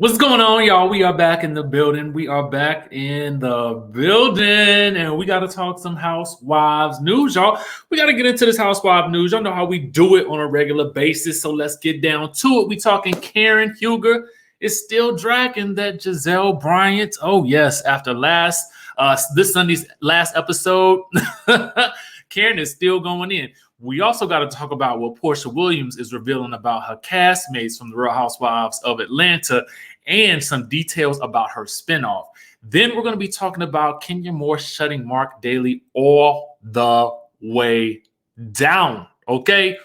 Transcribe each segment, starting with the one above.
What's going on, y'all? We are back in the building. And we got to talk some Housewives news, y'all. We got to get into this Housewives news. Y'all know how we do it on a regular basis, so let's get down to it. We talking Karen Huger is still dragging that Gizelle Bryant. Oh yes, after this Sunday's last episode, Karen is still going in. We also got to talk about what Porsha Williams is revealing about her castmates from the Real Housewives of Atlanta and some details about her spinoff. Then we're going to be talking about Kenya Moore shutting Marc Daly all the way down, okay?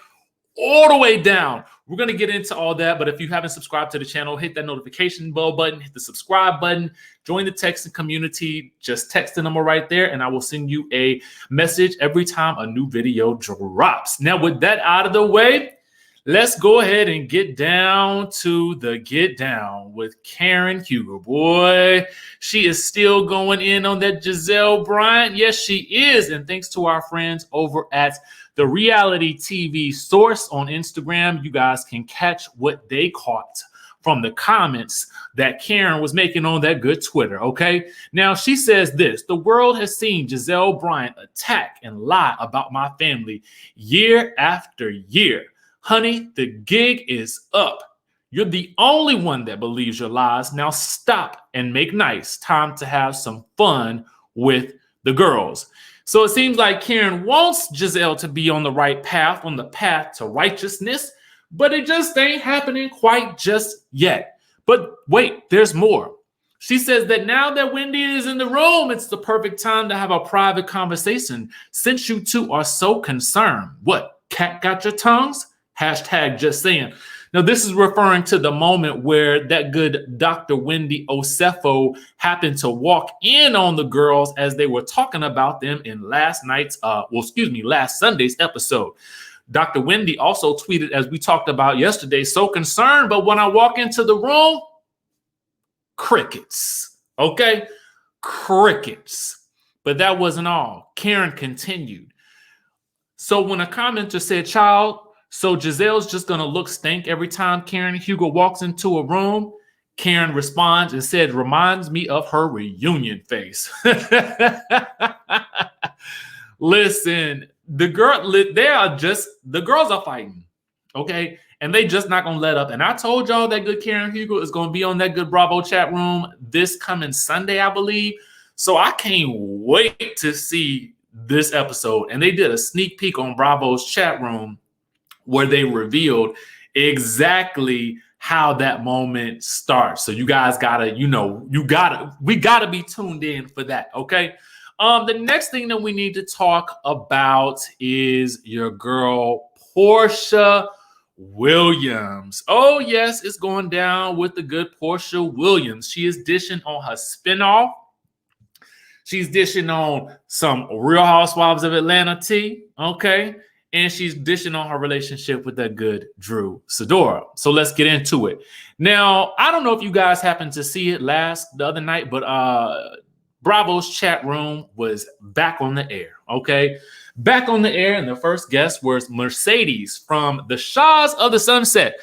All the way down. We're going to get into all that, but if you haven't subscribed to the channel, hit that notification bell button, hit the subscribe button, join the texting community. Just text the number right there, and I will send you a message every time a new video drops. Now, with that out of the way, let's go ahead and get down to the get down with Karen Huger. Boy, she is still going in on that Gizelle Bryant. Yes, she is, and thanks to our friends over at the Reality TV Source on Instagram, you guys can catch what they caught from the comments that Karen was making on that good Twitter, okay? Now, she says this: the world has seen Gizelle Bryant attack and lie about my family year after year. Honey, the gig is up. You're the only one that believes your lies. Now stop and make nice. Time to have some fun with the girls. So it seems like Karen wants Gizelle to be on the right path, on the path to righteousness, but it just ain't happening quite just yet. But wait, there's more. She says that now that Wendy is in the room, it's the perfect time to have a private conversation since you two are so concerned. What, cat got your tongues? Hashtag just saying. Now, this is referring to the moment where that good Dr. Wendy Osefo happened to walk in on the girls as they were talking about them in last Sunday's episode. Dr. Wendy also tweeted, as we talked about yesterday, so concerned, but when I walk into the room, crickets. Okay? Crickets. But that wasn't all. Karen continued. So when a commenter said, child, so Gizelle's just going to look stink every time Karen Huger walks into a room, Karen responds and said, reminds me of her reunion face. Listen, the girls are fighting, okay? And they just not going to let up. And I told y'all that good Karen Huger is going to be on that good Bravo chat room this coming Sunday, I believe. So I can't wait to see this episode. And they did a sneak peek on Bravo's chat room where they revealed exactly how that moment starts. So you guys we gotta be tuned in for that, okay? The next thing that we need to talk about is your girl, Porsha Williams. Oh, yes, it's going down with the good Porsha Williams. She is dishing on her spinoff. She's dishing on some Real Housewives of Atlanta tea, okay? And she's dishing on her relationship with that good Drew Sidora. So let's get into it. Now, I don't know if you guys happened to see it the other night, but Bravo's chat room was back on the air, okay? Back on the air, and the first guest was Mercedes from the Shahs of the Sunset.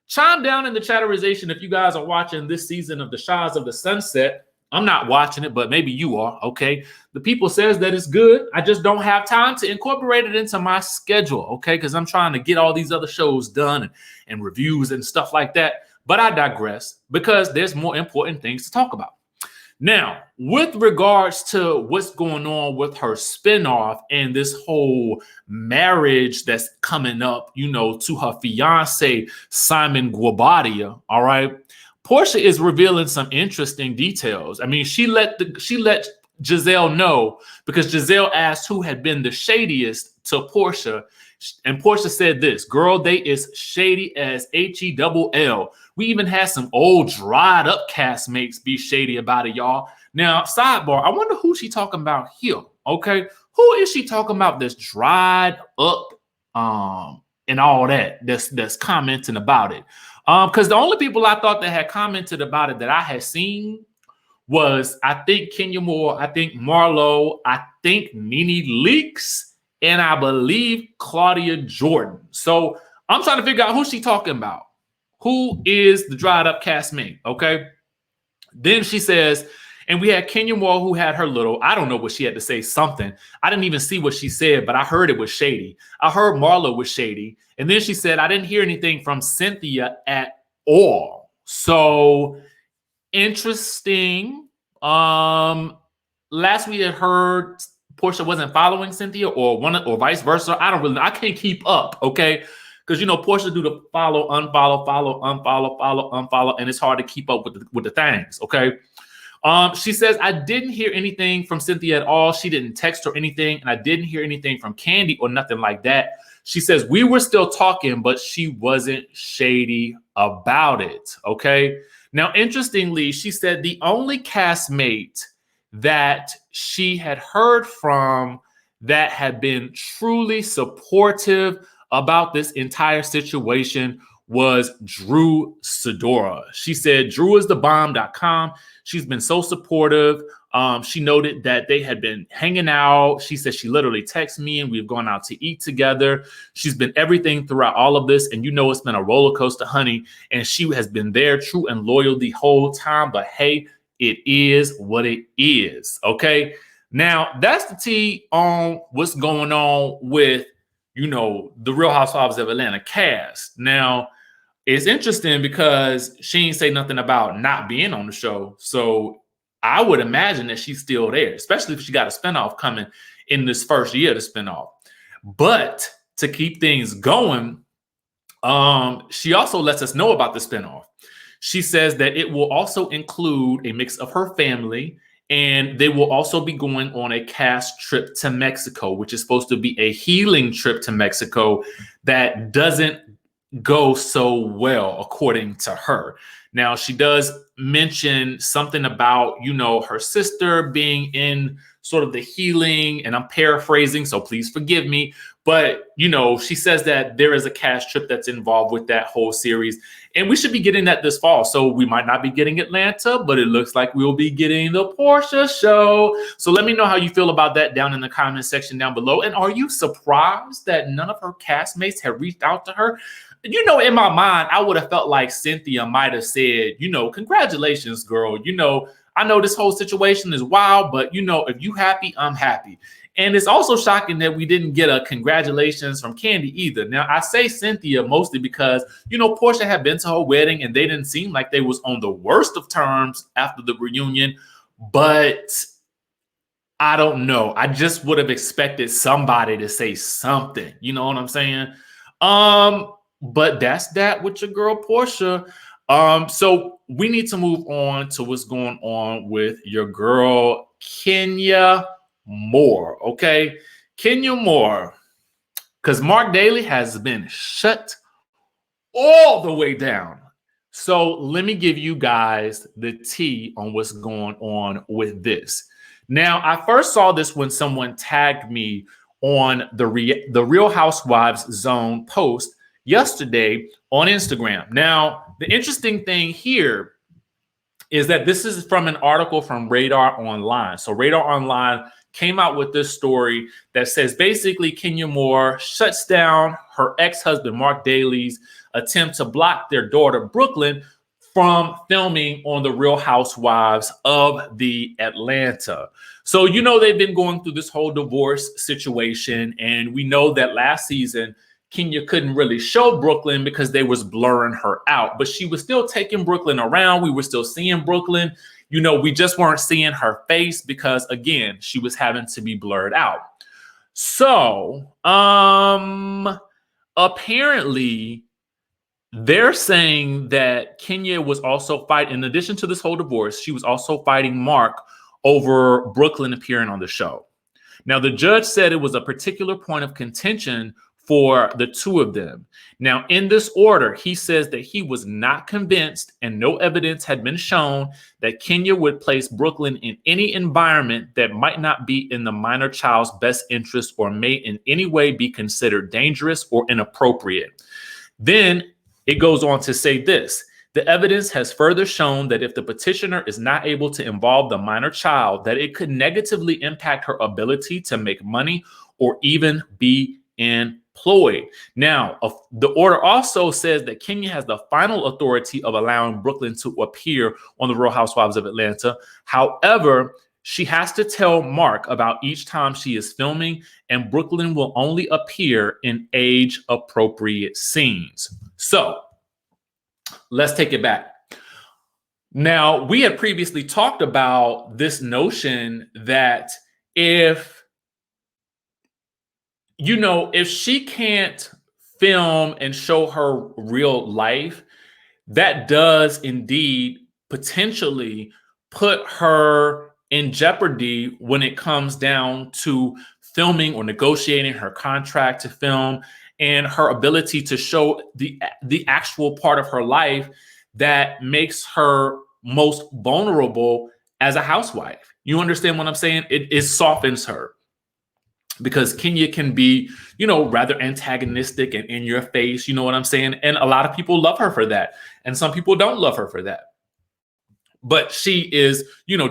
Chime down in the chatterization if you guys are watching this season of the Shahs of the Sunset. I'm not watching it, but maybe you are, okay? The people says that it's good. I just don't have time to incorporate it into my schedule, okay? Because I'm trying to get all these other shows done and reviews and stuff like that. But I digress because there's more important things to talk about. Now, with regards to what's going on with her spinoff and this whole marriage that's coming up, to her fiance, Simon Guobadia, all right? Porsha is revealing some interesting details. I mean, she let Gizelle know because Gizelle asked who had been the shadiest to Porsha, and Porsha said this: girl, they is shady as HELL. We even had some old dried up castmates be shady about it, y'all. Now, sidebar, I wonder who she talking about here, okay? Who is she talking about that's dried up and all that's commenting about it? Because the only people I thought that had commented about it that I had seen was, I think, Kenya Moore, I think Marlo, I think Nene Leakes, and I believe Claudia Jordan. So I'm trying to figure out who she talking about. who is the dried up castmate, okay? Then she says, and we had Kenya Moore who had her little, I don't know what she had to say, something. I didn't even see what she said, but I heard it was shady. I heard Marla was shady. And then she said, I didn't hear anything from Cynthia at all. So interesting. Last we had heard Porsha wasn't following Cynthia or vice versa. I can't keep up, okay? Because, you know, Porsha do the follow, unfollow, follow, unfollow, follow, unfollow, and it's hard to keep up with the things, okay? She says, I didn't hear anything from Cynthia at all. She didn't text or anything, and I didn't hear anything from Candy or nothing like that. She says, we were still talking, but she wasn't shady about it, okay? Now, interestingly, she said the only castmate that she had heard from that had been truly supportive about this entire situation was Drew Sidora. She said, drewisthebomb.com. She's been so supportive. She noted that they had been hanging out. She said she literally texted me and we've gone out to eat together. She's been everything throughout all of this. And you know, it's been a roller coaster, honey. And she has been there, true and loyal the whole time. But hey, it is what it is. Okay. Now that's the tea on what's going on with, you know, the Real Housewives of Atlanta cast. Now, it's interesting because she ain't say nothing about not being on the show. So I would imagine that she's still there, especially if she got a spinoff coming in this first year of the spinoff. But to keep things going, she also lets us know about the spinoff. She says that it will also include a mix of her family, and they will also be going on a cast trip to Mexico, which is supposed to be a healing trip to Mexico that doesn't go so well, according to her. Now, she does mention something about, you know, her sister being in sort of the healing, and I'm paraphrasing, so please forgive me. But, you know, she says that there is a cast trip that's involved with that whole series, and we should be getting that this fall. So we might not be getting Atlanta, but it looks like we'll be getting the Porsha show. So let me know how you feel about that down in the comment section down below. And are you surprised that none of her castmates have reached out to her? You know, in my mind, I would have felt like Cynthia might have said, you know, congratulations, girl. You know, I know this whole situation is wild, but, you know, if you happy, I'm happy. And it's also shocking that we didn't get a congratulations from Candy either. Now, I say Cynthia mostly because, you know, Porsha had been to her wedding and they didn't seem like they was on the worst of terms after the reunion. But I don't know. I just would have expected somebody to say something. You know what I'm saying? But that's that with your girl Porsha. So we need to move on to what's going on with your girl Kenya Moore. Okay, Kenya Moore, because Marc Daly has been shut all the way down. So let me give you guys the tea on what's going on with this. Now, I first saw this when someone tagged me on the Real Housewives Zone post yesterday on Instagram. Now, the interesting thing here is that this is from an article from Radar Online. So Radar Online came out with this story that says basically Kenya Moore shuts down her ex-husband Marc Daly's attempt to block their daughter Brooklyn from filming on the Real Housewives of the Atlanta. So, you know, they've been going through this whole divorce situation, and we know that last season Kenya couldn't really show Brooklyn because they was blurring her out, but she was still taking Brooklyn around. We were still seeing Brooklyn. You know, we just weren't seeing her face because, again, she was having to be blurred out. So, apparently, they're saying that Kenya was also fighting, in addition to this whole divorce, she was also fighting Marc over Brooklyn appearing on the show. Now, the judge said it was a particular point of contention for the two of them. Now, in this order, he says that he was not convinced and no evidence had been shown that Kenya would place Brooklyn in any environment that might not be in the minor child's best interest or may in any way be considered dangerous or inappropriate. Then it goes on to say this: the evidence has further shown that if the petitioner is not able to involve the minor child, that it could negatively impact her ability to make money or even be employed. Now, the order also says that Kenya has the final authority of allowing Brooklyn to appear on the Real Housewives of Atlanta. However, she has to tell Marc about each time she is filming, and Brooklyn will only appear in age-appropriate scenes. So let's take it back. Now, we had previously talked about this notion that if she can't film and show her real life, that does indeed potentially put her in jeopardy when it comes down to filming or negotiating her contract to film and her ability to show the actual part of her life that makes her most vulnerable as a housewife. You understand what I'm saying? It softens her, because Kenya can be, rather antagonistic and in your face. You know what I'm saying? And a lot of people love her for that. And some people don't love her for that. But she is,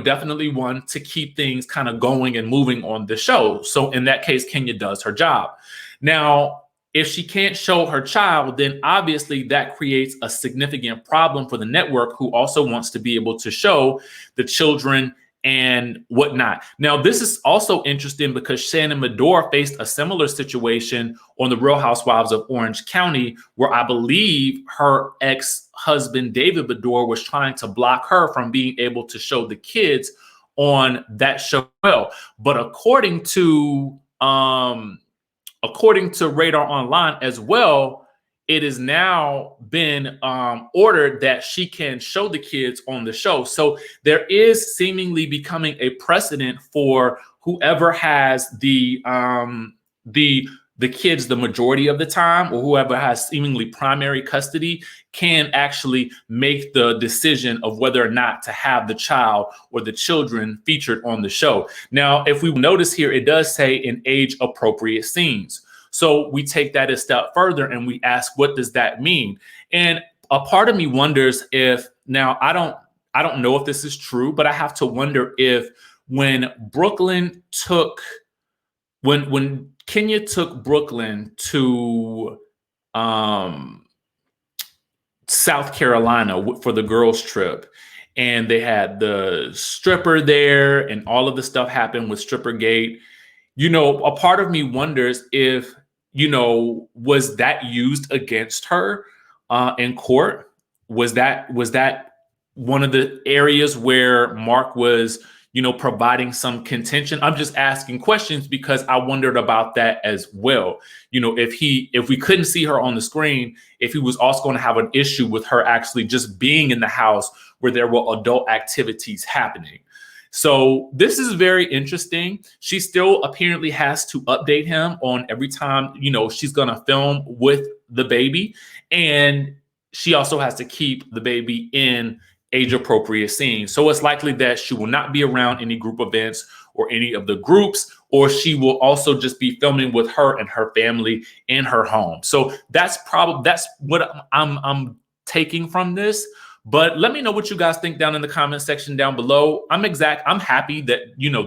definitely one to keep things kind of going and moving on the show. So in that case, Kenya does her job. Now, if she can't show her child, then obviously that creates a significant problem for the network, who also wants to be able to show the children and whatnot. Now, this is also interesting because Shannon Medore faced a similar situation on the Real Housewives of Orange County, where I believe her ex-husband, David Medore, was trying to block her from being able to show the kids on that show. Well, but according to Radar Online as well, it has now been ordered that she can show the kids on the show. So there is seemingly becoming a precedent for whoever has the kids the majority of the time, or whoever has seemingly primary custody, can actually make the decision of whether or not to have the child or the children featured on the show. Now, if we notice here, it does say in age-appropriate scenes. So we take that a step further and we ask, what does that mean? And a part of me wonders if, now I don't know if this is true, but I have to wonder if when Kenya took Brooklyn to South Carolina for the girls' trip, and they had the stripper there and all of the stuff happened with Strippergate, a part of me wonders if, was that used against her in court? Was that one of the areas where Marc was, providing some contention? I'm just asking questions because I wondered about that as well. If we couldn't see her on the screen, if he was also going to have an issue with her actually just being in the house where there were adult activities happening. So this is very interesting. She still apparently has to update him on every time, she's going to film with the baby. And she also has to keep the baby in age-appropriate scenes. So it's likely that she will not be around any group events or any of the groups, or she will also just be filming with her and her family in her home. So that's what I'm taking from this. But let me know what you guys think down in the comment section down below. I'm happy that,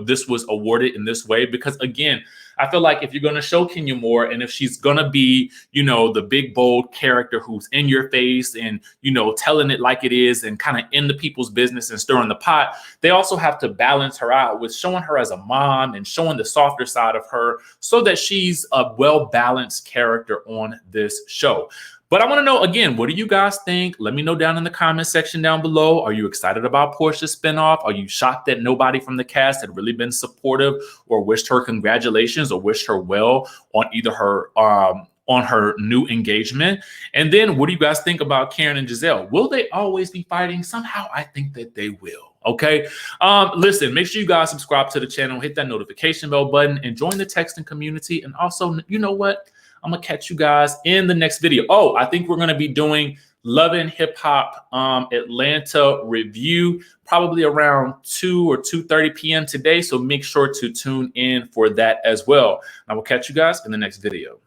this was awarded in this way, because again, I feel like if you're going to show Kenya more, and if she's going to be, the big, bold character who's in your face and, telling it like it is and kind of in the people's business and stirring the pot, they also have to balance her out with showing her as a mom and showing the softer side of her so that she's a well-balanced character on this show. But I want to know, again, what do you guys think? Let me know down in the comment section down below. Are you excited about Porsha's spinoff? Are you shocked that nobody from the cast had really been supportive or wished her congratulations or wished her well on either her on her new engagement? And then what do you guys think about Karen and Gizelle? Will they always be fighting? Somehow I think that they will. Okay. Listen, make sure you guys subscribe to the channel, hit that notification bell button, and join the texting community. And also, you know what? I'm going to catch you guys in the next video. Oh, I think we're going to be doing Love and Hip Hop Atlanta review probably around 2 or 2:30 p.m. today. So make sure to tune in for that as well. I will catch you guys in the next video.